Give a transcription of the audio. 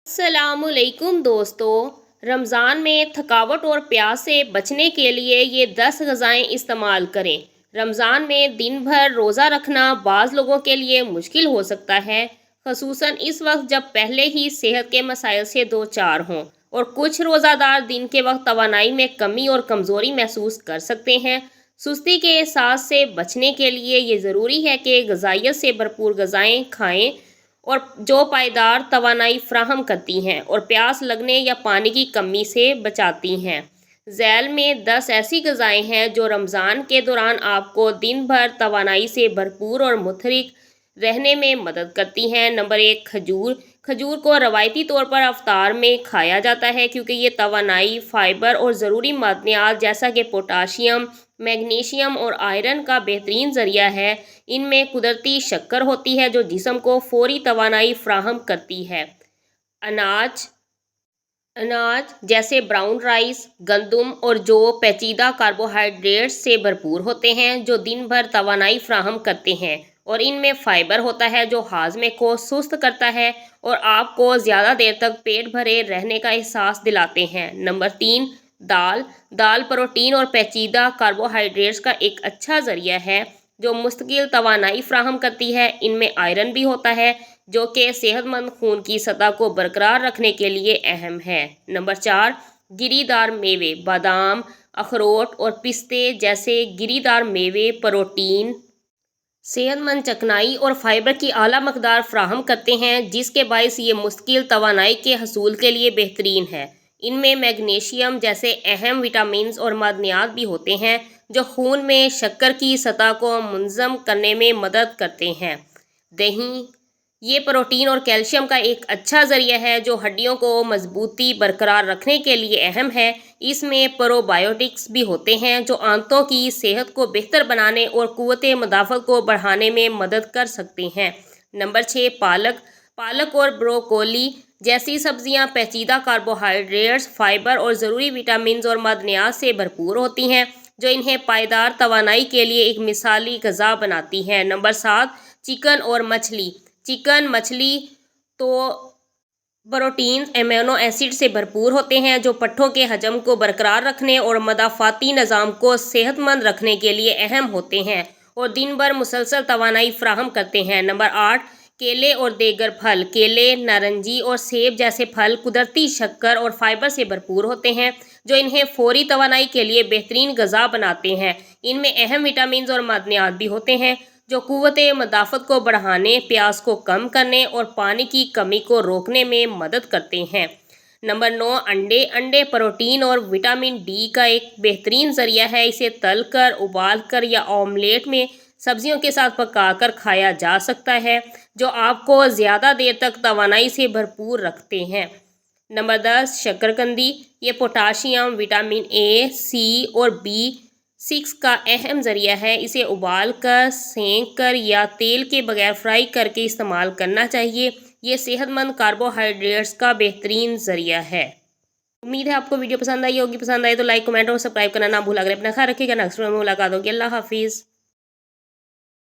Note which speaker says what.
Speaker 1: السلام علیکم دوستو، رمضان میں تھکاوٹ اور پیاس سے بچنے کے لیے یہ 10 غذائیں استعمال کریں۔ رمضان میں دن بھر روزہ رکھنا بعض لوگوں کے لیے مشکل ہو سکتا ہے، خصوصاً اس وقت جب پہلے ہی صحت کے مسائل سے دو چار ہوں، اور کچھ روزہ دار دن کے وقت توانائی میں کمی اور کمزوری محسوس کر سکتے ہیں۔ سستی کے احساس سے بچنے کے لیے یہ ضروری ہے کہ غذائیت سے بھرپور غذائیں کھائیں اور جو پائیدار توانائی فراہم کرتی ہیں اور پیاس لگنے یا پانی کی کمی سے بچاتی ہیں۔ ذیل میں 10 ایسی غذائیں ہیں جو رمضان کے دوران آپ کو دن بھر توانائی سے بھرپور اور متحرک رہنے میں مدد کرتی ہیں۔ نمبر 1، کھجور۔ کھجور کو روایتی طور پر افطار میں کھایا جاتا ہے کیونکہ یہ توانائی، فائبر اور ضروری معدنیات جیسا کہ پوٹاشیم، میگنیشیم اور آئرن کا بہترین ذریعہ ہے۔ ان میں قدرتی شکر ہوتی ہے جو جسم کو فوری توانائی فراہم کرتی ہے۔ اناج جیسے براؤن رائس، گندم اور جو پیچیدہ کاربوہائیڈریٹس سے بھرپور ہوتے ہیں جو دن بھر توانائی فراہم کرتے ہیں، اور ان میں فائبر ہوتا ہے جو ہاضمے کو سست کرتا ہے اور آپ کو زیادہ دیر تک پیٹ بھرے رہنے کا احساس دلاتے ہیں۔ نمبر 3، دال۔ دال پروٹین اور پیچیدہ کاربوہائیڈریٹس کا ایک اچھا ذریعہ ہے جو مستقل توانائی فراہم کرتی ہے۔ ان میں آئرن بھی ہوتا ہے جو کہ صحت مند خون کی سطح کو برقرار رکھنے کے لیے اہم ہے۔ نمبر 4، گری دار میوے۔ بادام، اخروٹ اور پستے جیسے گری دار میوے پروٹین، صحت مند چکنائی اور فائبر کی اعلیٰ مقدار فراہم کرتے ہیں جس کے باعث یہ مستقل توانائی کے حصول کے لیے بہترین ہے۔ ان میں میگنیشیم جیسے اہم وٹامنز اور معدنیات بھی ہوتے ہیں جو خون میں شکر کی سطح کو منظم کرنے میں مدد کرتے ہیں۔ دہی۔ یہ پروٹین اور کیلشیم کا ایک اچھا ذریعہ ہے جو ہڈیوں کو مضبوطی برقرار رکھنے کے لیے اہم ہے۔ اس میں پرو بائیوٹکس بھی ہوتے ہیں جو آنتوں کی صحت کو بہتر بنانے اور قوت مدافعت کو بڑھانے میں مدد کر سکتے ہیں۔ نمبر 6، پالک۔ پالک اور بروکولی جیسی سبزیاں پیچیدہ کاربوہائیڈریٹس، فائبر اور ضروری وٹامنز اور معدنیات سے بھرپور ہوتی ہیں جو انہیں پائیدار توانائی کے لیے ایک مثالی غذا بناتی ہیں۔ نمبر 7، چکن اور مچھلی۔ چکن، مچھلی تو پروٹین، امینو ایسڈ سے بھرپور ہوتے ہیں جو پٹھوں کے حجم کو برقرار رکھنے اور مدافعتی نظام کو صحت مند رکھنے کے لیے اہم ہوتے ہیں اور دن بھر مسلسل توانائی فراہم کرتے ہیں۔ نمبر 8، کیلے اور دیگر پھل۔ کیلے، نارنجی اور سیب جیسے پھل قدرتی شکر اور فائبر سے بھرپور ہوتے ہیں جو انہیں فوری توانائی کے لیے بہترین غذا بناتے ہیں۔ ان میں اہم وٹامنز اور معدنیات بھی ہوتے ہیں جو قوت مدافعت کو بڑھانے، پیاس کو کم کرنے اور پانی کی کمی کو روکنے میں مدد کرتے ہیں۔ نمبر 9، انڈے۔ انڈے پروٹین اور وٹامن ڈی کا ایک بہترین ذریعہ ہے۔ اسے تل کر، ابال کر یا آملیٹ میں سبزیوں کے ساتھ پکا کر کھایا جا سکتا ہے جو آپ کو زیادہ دیر تک توانائی سے بھرپور رکھتے ہیں۔ نمبر 10، شکرقندی۔ یہ پوٹاشیم، وٹامن اے، سی اور B6 کا اہم ذریعہ ہے۔ اسے ابال کر، سینک کر یا تیل کے بغیر فرائی کر کے استعمال کرنا چاہیے۔ یہ صحت مند کاربوہائیڈریٹس کا بہترین ذریعہ ہے۔ امید ہے آپ کو ویڈیو پسند آئی ہوگی۔ پسند آئے تو لائک، کمنٹ اور سبسکرائب کرنا نہ بھولا کریں۔ اپنا خیال رکھیے گا۔ نیکسٹ ویڈیو میں ملاقات ہوگی۔ اللہ حافظ۔